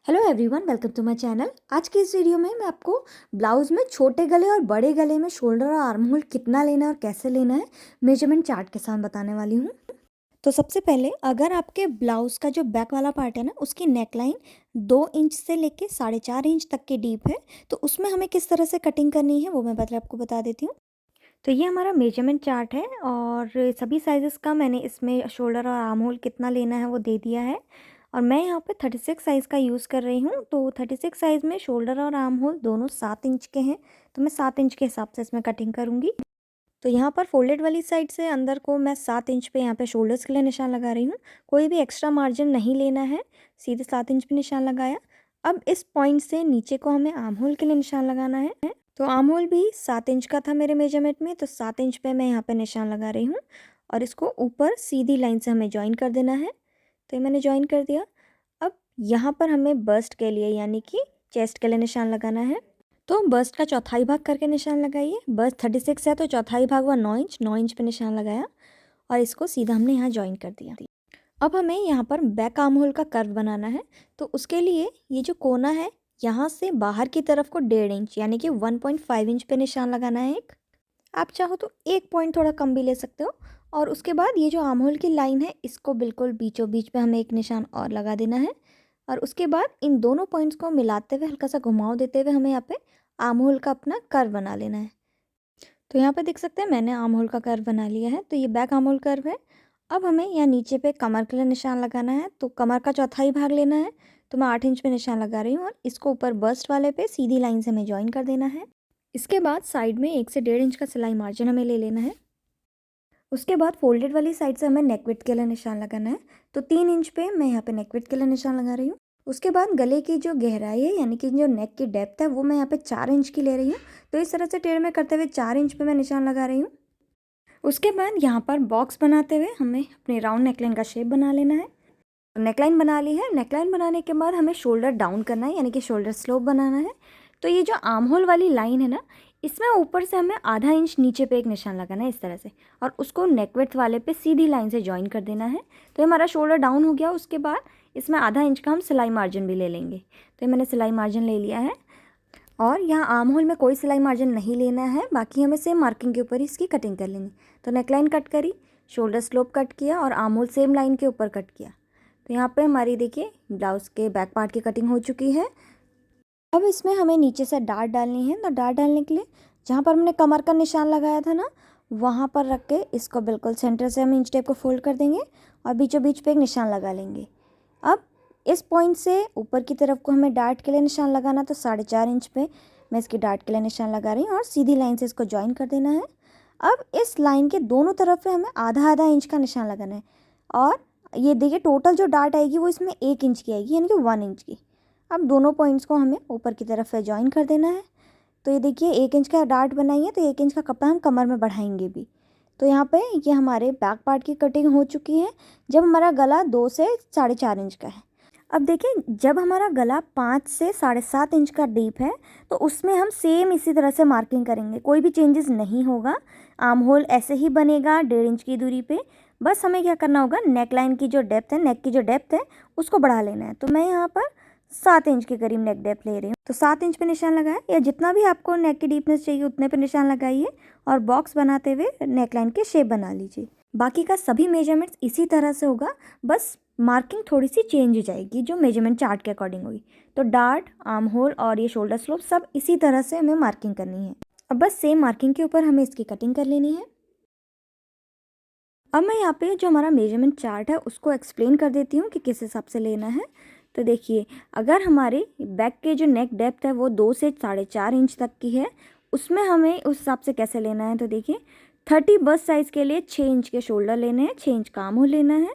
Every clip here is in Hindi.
Hello everyone, welcome to my channel. आज की इस वीडियो में मैं आपको ब्लाउज़ में छोटे गले और बड़े गले में शोल्डर और आर्म होल कितना लेना है और कैसे लेना है मेजरमेंट चार्ट के साथ बताने वाली हूँ। तो सबसे पहले अगर आपके ब्लाउज़ का जो बैक वाला पार्ट है ना, उसकी नेक लाइन 2 इंच से लेके 4.5 इंच तक की डीप है, तो उसमें हमें किस तरह से कटिंग करनी है वो मैं पहले आपको बता देती हूँ। तो ये हमारा मेजरमेंट चार्ट है और सभी साइज़ेस का मैंने इसमें शोल्डर और आर्म होल कितना लेना है वो दे दिया है। और मैं यहाँ पे 36 साइज़ का यूज़ कर रही हूँ। तो 36 साइज़ में शोल्डर और आर्म होल दोनों 7 इंच के हैं, तो मैं 7 इंच के हिसाब से इसमें कटिंग करूँगी। तो यहाँ पर फोल्डेड वाली साइड से अंदर को मैं 7 इंच पे यहाँ पे शोल्डर्स के लिए निशान लगा रही हूँ। कोई भी एक्स्ट्रा मार्जिन नहीं लेना है, सीधे 7 इंच पे निशान लगाया। अब इस पॉइंट से नीचे को हमें आर्म होल के लिए निशान लगाना है। तो आर्म होल भी 7 इंच का था मेरे मेजरमेंट में, तो 7 इंच पे मैं यहाँ पे निशान लगा रही हूँ और इसको ऊपर सीधी लाइन से हमें जॉइन कर देना है। तो ये मैंने जॉइन कर दिया। अब यहाँ पर हमें बस्ट के लिए यानी कि चेस्ट के लिए निशान लगाना है। तो बस्ट का चौथाई भाग करके निशान लगाइए। बस्ट 36 है तो चौथाई भाग हुआ 9 इंच पे निशान लगाया और इसको सीधा हमने यहाँ जॉइन कर दिया। अब हमें यहाँ पर बैक आर्म होल का कर्व बनाना है। तो उसके लिए ये जो कोना है, यहाँ से बाहर की तरफ को 1.5 इंच यानी कि 1.5 इंच पे निशान लगाना है एक। आप चाहो तो एक पॉइंट थोड़ा कम भी ले सकते हो। और उसके बाद ये जो आर्म होल की लाइन है, इसको बिल्कुल बीचों बीच पे हमें एक निशान और लगा देना है। और उसके बाद इन दोनों पॉइंट्स को मिलाते हुए हल्का सा घुमाव देते हुए हमें यहाँ पे आर्म होल का अपना कर्व बना लेना है। तो यहाँ पे देख सकते हैं मैंने आर्म होल का कर्व बना लिया है। तो ये बैक आर्म होल कर्व है। अब हमें यहाँ नीचे पे कमर के लिए निशान लगाना है। तो कमर का चौथाई भाग लेना है। तो मैं 8 इंच पे निशान लगा रही हूँ और इसको ऊपर बस्ट वाले पे सीधी लाइन से हमें ज्वाइन कर देना है। इसके बाद साइड में 1 से 1.5 इंच का सिलाई मार्जिन हमें ले लेना है। उसके बाद फोल्डेड वाली साइड से हमें नेक विड्थ के लिए निशान लगाना है। तो 3 इंच पे मैं यहाँ पे नेक विड्थ के लिए निशान लगा रही हूँ। उसके बाद गले की जो गहराई है यानी कि जो नेक की डेप्थ है वो मैं यहाँ पे 4 इंच की ले रही हूँ। तो इस तरह से टेढ़ में करते हुए 4 इंच पे मैं निशान लगा रही हूँ। उसके बाद यहाँ पर बॉक्स बनाते हुए हमें अपने राउंड नेकलाइन का शेप बना लेना है। नेकलाइन बना ली है। नेकलाइन बनाने के बाद हमें शोल्डर डाउन करना है यानी कि शोल्डर स्लोप बनाना है। तो ये जो आर्म होल वाली लाइन है ना, इसमें ऊपर से हमें आधा इंच नीचे पे एक निशान लगाना है इस तरह से, और उसको नेक विड्थ वाले पे सीधी लाइन से ज्वाइन कर देना है। तो ये हमारा शोल्डर डाउन हो गया। उसके बाद इसमें आधा इंच का हम सिलाई मार्जिन भी ले लेंगे। तो ये मैंने सिलाई मार्जिन ले लिया है और यहाँ आर्म होल में कोई सिलाई मार्जिन नहीं लेना है, बाकी हमें सेम मार्किंग के ऊपर ही इसकी कटिंग कर लेंगे। तो नेकलाइन कट करी, शोल्डर स्लोप कट किया और आर्म होल सेम लाइन के ऊपर कट किया। तो यहाँ पे हमारी देखिए ब्लाउज़ के बैक पार्ट की कटिंग हो चुकी है। अब इसमें हमें नीचे से डार्ट डालनी है। तो डार्ट डालने के लिए जहाँ पर हमने कमर का निशान लगाया था ना, वहाँ पर रख के इसको बिल्कुल सेंटर से हम इंच टेप को फोल्ड कर देंगे और बीचों बीच पे एक निशान लगा लेंगे। अब इस पॉइंट से ऊपर की तरफ को हमें डार्ट के लिए निशान लगाना। तो 4.5 इंच पे मैं इसकी डार्ट के लिए निशान लगा रही हूँ और सीधी लाइन से इसको ज्वाइन कर देना है। अब इस लाइन के दोनों तरफ पे हमें आधा आधा इंच का निशान लगाना है। और ये देखिए टोटल जो डार्ट आएगी वो इसमें 1 इंच की आएगी यानी कि 1 इंच की। अब दोनों पॉइंट्स को हमें ऊपर की तरफ से ज्वाइन कर देना है। तो ये देखिए 1 इंच का डार्ट बनाइए, तो 1 इंच का कपड़ा हम कमर में बढ़ाएंगे भी। तो यहाँ पे ये हमारे बैक पार्ट की कटिंग हो चुकी है जब हमारा गला 2 से 4.5 इंच का है। अब देखिए जब हमारा गला 5 से 7.5 इंच का डीप है, तो उसमें हम सेम इसी तरह से मार्किंग करेंगे, कोई भी चेंजेस नहीं होगा। आर्म होल ऐसे ही बनेगा 1.5 इंच की दूरी पे। बस हमें क्या करना होगा, नेक लाइन की जो डेप्थ है, नेक की जो डेप्थ है उसको बढ़ा लेना है। तो मैं यहाँ पर 7 इंच के करीब नेक डेप्थ ले रही हूँ। तो 7 इंच पे निशान लगाए, या जितना भी आपको नेक की डीपनेस चाहिए उतने पे निशान लगाइए और बॉक्स बनाते हुए नेक लाइन के शेप बना लीजिए। बाकी का सभी मेजरमेंट्स इसी तरह से होगा, बस मार्किंग थोड़ी सी चेंज हो जाएगी जो मेजरमेंट चार्ट के अकॉर्डिंग होगी। तो डार्ट, आर्म होल और ये शोल्डर स्लोप सब इसी तरह से हमें मार्किंग करनी है। अब बस सेम मार्किंग के ऊपर हमें इसकी कटिंग कर लेनी है। अब मैं यहाँ पे जो हमारा मेजरमेंट चार्ट है उसको एक्सप्लेन कर देती हूँ कि किस हिसाब से लेना है। तो देखिए अगर हमारे बैक के जो नेक डेप्थ है वो 2 से 4.5 इंच तक की है, उसमें हमें उस हिसाब से कैसे लेना है। तो देखिए 30 बस्ट साइज़ के लिए 6 इंच के शोल्डर लेने हैं, 6 इंच का आर्म होल लेना है।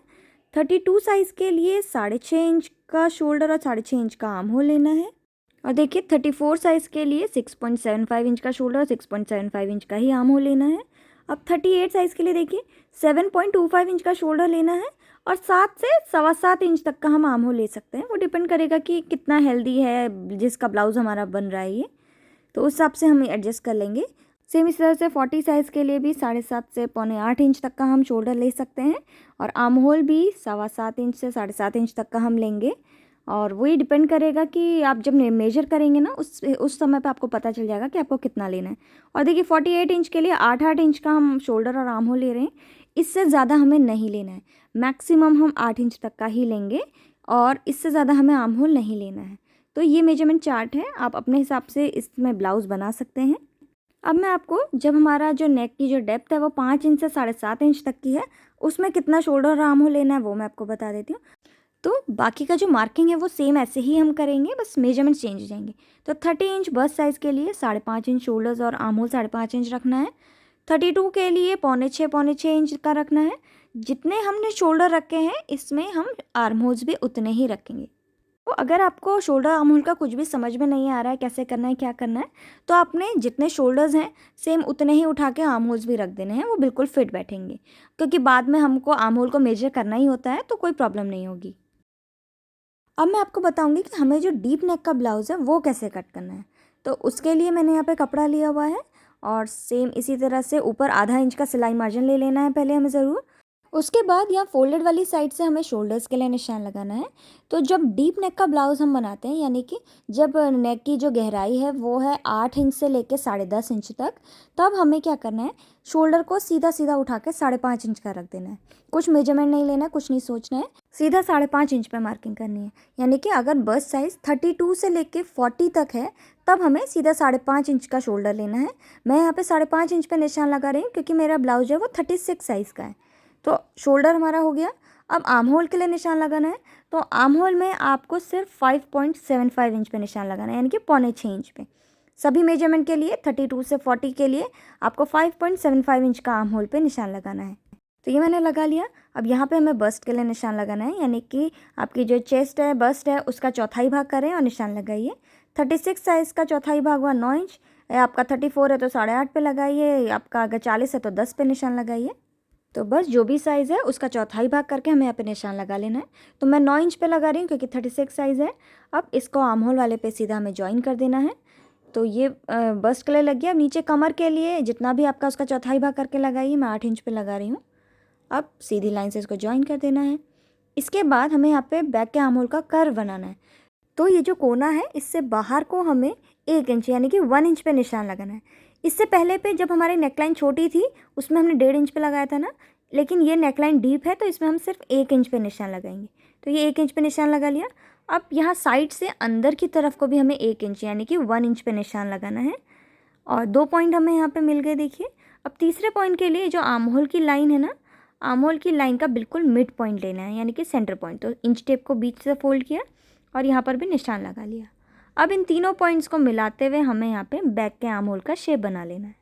32 साइज़ के लिए 6.5 इंच का शोल्डर और 6.5 इंच का आर्म होल लेना है। और देखिए 34 साइज़ के लिए 6.75 इंच का शोल्डर और 6.75 इंच का ही आर्म होल लेना है। अब 38 साइज़ के लिए देखिए 7.25 इंच का शोल्डर लेना है और 7 से 7.25 इंच तक का हम आर्म होल ले सकते हैं। वो डिपेंड करेगा कि कितना हेल्दी है जिसका ब्लाउज़ हमारा बन रहा है ये, तो उस हिसाब से हम एडजस्ट कर लेंगे। सेम इस तरह से 40 साइज़ के लिए भी 7.5 से 7.25 इंच तक का हम शोल्डर ले सकते हैं और आर्म होल भी 7.25 इंच से 7.5 इंच तक का हम लेंगे। और वही डिपेंड करेगा कि आप जब मेजर करेंगे ना उस समय पे आपको पता चल जाएगा कि आपको कितना लेना है। और देखिए 48 इंच के लिए 8-8 इंच का हम शोल्डर और आर्म होल ले रहे हैं, इससे ज़्यादा हमें नहीं लेना है। मैक्सिमम हम 8 इंच तक का ही लेंगे और इससे ज़्यादा हमें आर्म होल नहीं लेना है। तो ये मेजरमेंट चार्ट है, आप अपने हिसाब से इसमें ब्लाउज़ बना सकते हैं। अब मैं आपको जब हमारा जो नेक की जो डेप्थ है वो 5 इंच से 7.5 इंच तक की है, उसमें कितना शोल्डर और आर्म होल लेना है वो मैं आपको बता देती हूँ। तो बाकी का जो मार्किंग है वो सेम ऐसे ही हम करेंगे, बस मेजरमेंट चेंज हो जाएंगे। तो 30 इंच बस्ट साइज़ के लिए 5.5 इंच शोल्डर्स और आर्म होल 5.5 इंच रखना है। 32 के लिए 6.25 इंच का रखना है। जितने हमने शोल्डर रखे हैं इसमें हम आर्म होल्स भी उतने ही रखेंगे। तो अगर आपको शोल्डर आर्म होल का कुछ भी समझ में नहीं आ रहा है कैसे करना है क्या करना है, तो आपने जितने शोल्डर्स हैं सेम उतने ही उठा के आर्म होल्स भी रख देने हैं, वो बिल्कुल फिट बैठेंगे। क्योंकि बाद में हमको आर्म होल को मेजर करना ही होता है, तो कोई प्रॉब्लम नहीं होगी। अब मैं आपको बताऊंगी कि हमें जो डीप नेक का ब्लाउज़ है वो कैसे कट करना है। तो उसके लिए मैंने यहाँ पे कपड़ा लिया हुआ है और सेम इसी तरह से ऊपर आधा इंच का सिलाई मार्जिन ले लेना है पहले हमें ज़रूर। उसके बाद यहाँ फोल्डेड वाली साइड से हमें शोल्डर्स के लिए निशान लगाना है। तो जब डीप नेक का ब्लाउज़ हम बनाते हैं, यानी कि जब नेक की जो गहराई है वो है 8 इंच से लेके 10.5 इंच तक, तब हमें क्या करना है, शोल्डर को सीधा सीधा उठा के 5.5 इंच का रख देना है। कुछ मेजरमेंट नहीं लेना, कुछ नहीं सोचना है, सीधा 5.5 इंच पे मार्किंग करनी है। यानी कि अगर बस्ट साइज़ 32 से लेके 40 तक है, तब हमें सीधा 5.5 इंच का शोल्डर लेना है। मैं यहाँ पे 5.5 इंच पे निशान लगा रही हूँ क्योंकि मेरा ब्लाउज है वो 36 साइज़ का है। तो शोल्डर हमारा हो गया। अब आर्म होल के लिए निशान लगाना है। तो आर्म होल में आपको सिर्फ 5.75 इंच पे निशान लगाना है, यानी कि 6.25 इंच पे। सभी मेजरमेंट के लिए 32 से 40 के लिए आपको 5.75 इंच का आर्म होल पे निशान लगाना है। तो ये मैंने लगा लिया। अब यहाँ पे हमें बस्ट के लिए निशान लगाना है, यानी कि आपकी जो चेस्ट है, बस्ट है, उसका चौथाई भाग करें और निशान लगाइए। 36 साइज़ का चौथाई भाग हुआ 9 इंच। आपका 34 है तो 8.5 पे लगाइए, आपका अगर 40 है तो 10 पे निशान लगाइए। तो बस जो भी साइज़ है उसका चौथाई भाग करके हमें यहाँ पे निशान लगा लेना है। तो मैं 9 इंच पे लगा रही हूँ क्योंकि 36 साइज़ है। अब इसको आर्म होल वाले पे सीधा हमें ज्वाइन कर देना है। तो ये बस्ट के लिए लग गया। अब नीचे कमर के लिए जितना भी आपका उसका चौथाई भाग करके लगाइए, मैं 8 इंच पे लगा रही हूँ। अब सीधी लाइन से इसको ज्वाइन कर देना है। इसके बाद हमें यहाँ पे बैक के आर्म होल का कर्व बनाना है। तो ये जो कोना है इससे बाहर को हमें 1 इंच यानी कि 1 इंच पे निशान लगाना है। इससे पहले पे जब हमारी नेकलाइन छोटी थी उसमें हमने 1.5 इंच पे लगाया था ना, लेकिन ये नेकलाइन डीप है तो इसमें हम सिर्फ 1 इंच पे निशान लगाएंगे। तो ये 1 इंच पे निशान लगा लिया। अब यहाँ साइड से अंदर की तरफ को भी हमें 1 इंच यानी कि 1 इंच पे निशान लगाना है। और 2 पॉइंट हमें यहाँ पे मिल गए। देखिए अब तीसरे पॉइंट के लिए जो आर्म होल की लाइन है ना, आर्म होल की लाइन का बिल्कुल मिड पॉइंट लेना है, यानी कि सेंटर पॉइंट। तो इंच टेप को बीच से फोल्ड किया और यहाँ पर भी निशान लगा लिया। अब इन तीनों पॉइंट्स को मिलाते हुए हमें यहाँ पे बैक के आर्म होल का शेप बना लेना है।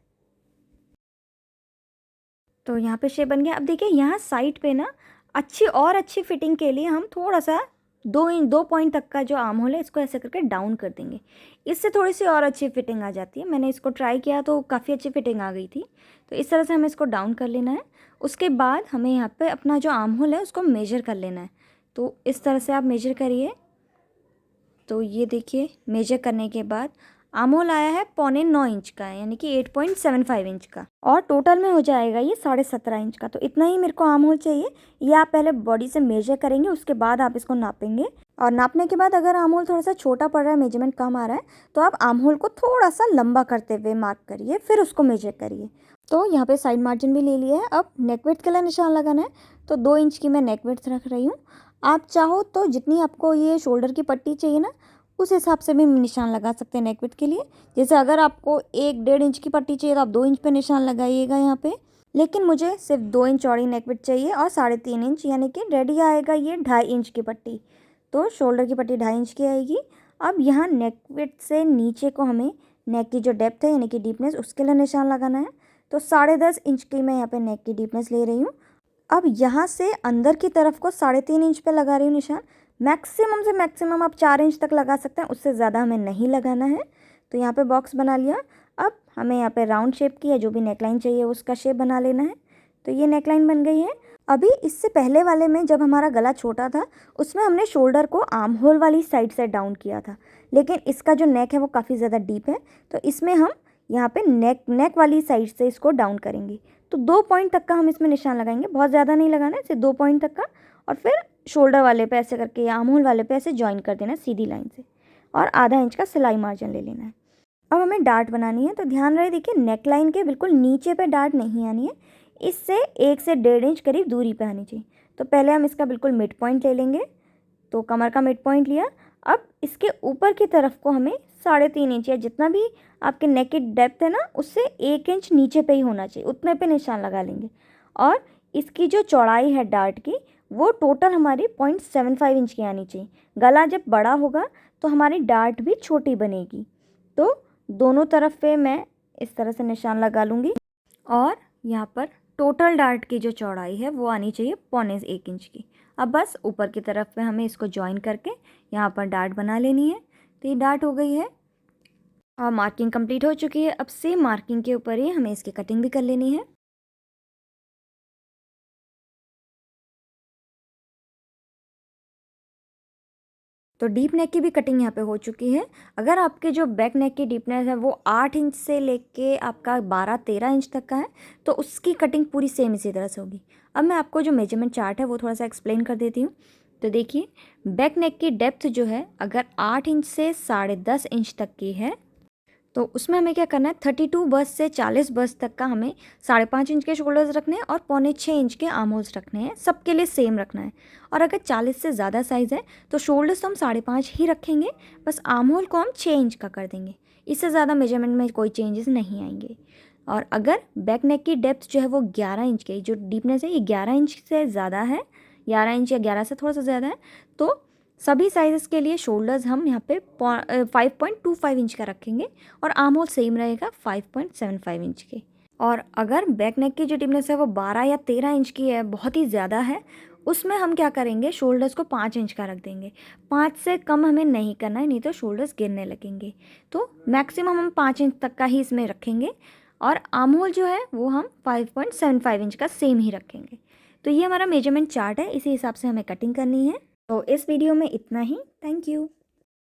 तो यहाँ पे शेप बन गया। अब देखिए यहाँ साइड पे ना अच्छी फिटिंग के लिए हम थोड़ा सा 2 पॉइंट तक का जो आर्म होल है इसको ऐसे करके डाउन कर देंगे। इससे थोड़ी सी और अच्छी फिटिंग आ जाती है। मैंने इसको ट्राई किया तो काफ़ी अच्छी फिटिंग आ गई थी। तो इस तरह से हमें इसको डाउन कर लेना है। उसके बाद हमें यहाँ पे अपना जो आर्म होल है उसको मेजर कर लेना है। तो इस तरह से आप मेजर करिए। तो ये देखिए मेजर करने के बाद आर्म होल आया है 9.25 इंच का, यानी कि 8.75 इंच का, और टोटल में हो जाएगा ये 17.5 इंच का। तो इतना ही मेरे को आर्म होल चाहिए। ये आप पहले बॉडी से मेजर करेंगे, उसके बाद आप इसको नापेंगे। और नापने के बाद अगर आर्म होल थोड़ा सा छोटा पड़ रहा है, मेजरमेंट कम आ रहा है, तो आप आर्म होल को थोड़ा सा लंबा करते हुए मार्क करिए, फिर उसको मेजर करिए। तो यहाँ पे साइड मार्जिन भी ले लिया है। अब नेक विड्थ के लिए निशान लगाना है। तो 2 इंच की मैं नेक विड्थ रख रही हूँ। आप चाहो तो जितनी आपको ये शोल्डर की पट्टी चाहिए ना, उस हिसाब से भी निशान लगा सकते हैं नेक विड्थ के लिए। जैसे अगर आपको 1-1.5 इंच की पट्टी चाहिए तो आप 2 इंच पे निशान लगाइएगा यहाँ पे। लेकिन मुझे सिर्फ 2 इंच चौड़ी नेक विड्थ चाहिए और 3.5 इंच, यानी कि रेडी आएगा ये 2.5 इंच की पट्टी। तो शोल्डर की पट्टी 2.5 इंच की आएगी। अब यहाँ नेक विड्थ से नीचे को हमें नेक की जो डेप्थ है यानी कि डीपनेस, उसके लिए निशान लगाना है। तो 10.5 इंच की मैं यहाँ पे नेक की डीपनेस ले रही हूँ। अब यहाँ से अंदर की तरफ को 3.5 इंच पे लगा रही हूँ निशान। मैक्सिमम से मैक्सिमम आप 4 इंच तक लगा सकते हैं, उससे ज़्यादा हमें नहीं लगाना है। तो यहाँ पे बॉक्स बना लिया। अब हमें यहाँ पे राउंड शेप की या जो भी नेकलाइन चाहिए उसका शेप बना लेना है। तो ये नेकलाइन बन गई है। अभी इससे पहले वाले में जब हमारा गला छोटा था उसमें हमने शोल्डर को आर्म होल वाली साइड से डाउन किया था, लेकिन इसका जो नेक है वो काफ़ी ज़्यादा डीप है। तो इसमें हम यहाँ पे नेक वाली साइड से इसको डाउन करेंगे। तो 2 पॉइंट तक का हम इसमें निशान लगाएंगे, बहुत ज़्यादा नहीं लगाना है, सिर्फ 2 पॉइंट तक का। और फिर शोल्डर वाले पे ऐसे करके या आर्म होल वाले पे ऐसे जॉइन कर देना सीधी लाइन से, और आधा इंच का सिलाई मार्जिन ले लेना है। अब हमें डार्ट बनानी है, तो ध्यान रहे देखिए नेक लाइन के बिल्कुल नीचे पे डार्ट नहीं आनी है, इससे 1 से 1.5 इंच करीब दूरी पे आनी चाहिए। तो पहले हम इसका बिल्कुल मिड पॉइंट ले लेंगे, तो कमर का मिड पॉइंट लिया। अब इसके ऊपर की तरफ को हमें 3.5 इंच या जितना भी आपके नेक की डेप्थ है ना, उससे 1 इंच नीचे पे ही होना चाहिए, उतने पे निशान लगा लेंगे। और इसकी जो चौड़ाई है डार्ट की, वो टोटल हमारी 0.75 इंच की आनी चाहिए। गला जब बड़ा होगा तो हमारी डार्ट भी छोटी बनेगी। तो दोनों तरफ पे मैं इस तरह से निशान लगा लूँगी, और यहाँ पर टोटल डार्ट की जो चौड़ाई है वो आनी चाहिए 0.25 इंच की। अब बस ऊपर की तरफ पे हमें इसको जॉइन करके यहाँ पर डार्ट बना लेनी है। तो ये डार्ट हो गई है और मार्किंग कंप्लीट हो चुकी है। अब सेम मार्किंग के ऊपर ही हमें इसकी कटिंग भी कर लेनी है। तो डीप नेक की भी कटिंग यहाँ पे हो चुकी है। अगर आपके जो बैक नेक की डीपनेस है वो 8 इंच से लेके आपका 12-13 इंच तक का है, तो उसकी कटिंग पूरी सेम इसी तरह से होगी। अब मैं आपको जो मेजरमेंट चार्ट है वो थोड़ा सा एक्सप्लेन कर देती हूँ। तो देखिए, बैक नेक की डेप्थ जो है अगर 8 इंच से 10.5 इंच तक की है, तो उसमें हमें क्या करना है, 32 बस्ट से 40 बस्ट तक का हमें 5.5 इंच के शोल्डर्स रखने हैं और 0.25 इंच के आर्म होल्स रखने हैं, सबके लिए सेम रखना है। और अगर 40 से ज़्यादा साइज़ है तो शोल्डर्स तो हम 5.5 ही रखेंगे, बस आर्म होल को हम 6 इंच का कर देंगे। इससे ज़्यादा मेजरमेंट में कोई चेंजेस नहीं आएंगे। और अगर बैक नेक की डेप्थ जो है वो 11 इंच की, जो डीपनेस है ये 11 इंच से ज़्यादा है, 11 इंच या 11 से थोड़ा सा ज़्यादा है, तो सभी साइज़ के लिए शोल्डर्स हम यहाँ पे 5.25 इंच का रखेंगे और आर्म होल सेम रहेगा 5.75 इंच के। और अगर बैक नेक की जो डीपनेस है वो 12 या 13 इंच की है, बहुत ही ज़्यादा है, उसमें हम क्या करेंगे, शोल्डर्स को 5 इंच का रख देंगे। 5 से कम हमें नहीं करना है, नहीं तो शोल्डर्स गिरने लगेंगे। तो मैक्सिमम हम 5 इंच तक का ही इसमें रखेंगे, और आर्म होल जो है वो हम 5.75 इंच का सेम ही रखेंगे। तो ये हमारा मेजरमेंट चार्ट है, इसी हिसाब से हमें कटिंग करनी है। तो इस वीडियो में इतना ही। Thank you.